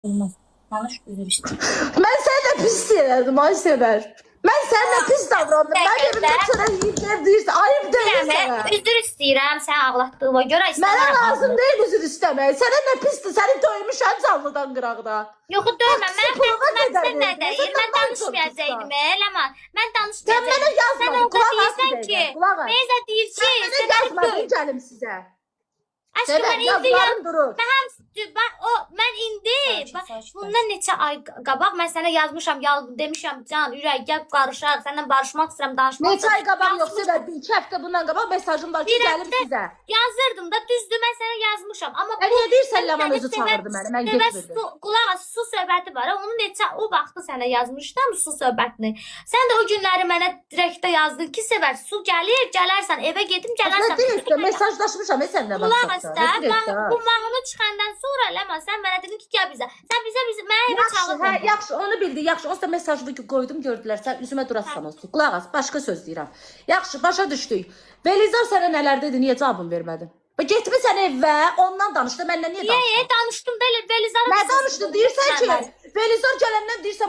Olmaz. Tanış üzr istəyirəm. Mən sənə pis deyirdim, ay Sevər. Mən sənə pis davrandım. Mən evimdə sənə yiyiklər deyirsən. Ayıb deyil sənə. Üzr istəyirəm sən ağlatdığıma görə. Mənə lazım deyil üzr istəmək. Sənə nə pisdir? Səni döymüşəm canlıdan qıraqda. Yox, döymə. Mən qədər nə deyim? Mən danışmayacaqdım, eləmə. Mən Sən mənə danışmayacaqdım. Sən yazmadın. orada Qulaq as deyirsən bir ki, dəqiqə. Qulaq as. Meyza deyir ki, Sən mənə sən yazmadın gəlim sizə. Aşkım, mən indi yazlarım durur. mən indi bundan neçə ay qabaq mən sənə yazmışam, demişəm can, ürək gəl qarışaq, səndən barışmaq istəyirəm, danışmaq Neçə ay qabaq yox Sevər, 2 həftə bundan qabaq mesajım var ki, gəlim sizə. yazırdım da, düzdür, mən sənə yazmışam. Amma Niyə deyirsən Ləman özü çağırdı məni, mən getmirdim. Qulaq as, su söhbəti var. Onu neçə o vaxtı sənə yazmışdım su söhbətini. Sən də o günləri mənə direktdə yazdın ki, Sevər, su gəlir, gələrsən, evə gedim, gələrsən. Nə deyirsən, mesajlaşmışam səninlə Qulaq as WhatsApp-da. da, bu mahnı çıxandan sonra Ləman, sən mənə dedin ki, gəl bizə. Sən bizə mənə evə çağırdın. Hə, yaxşı, onu bildi, yaxşı. Onsuz da mesajını qoydum, gördülər. Sən üzümə durasan olsun. Qulaq as, başqa söz deyirəm. Yaxşı, başa düşdük. Belizar sənə nələr dedi, niyə cavabını vermədin? Və getmisən evə, ondan danışdı, məndən niyə danışdın? Danışdım da Belizar'a. Nə danışdın? Deyirsən ki, Belizar gələndən deyirsən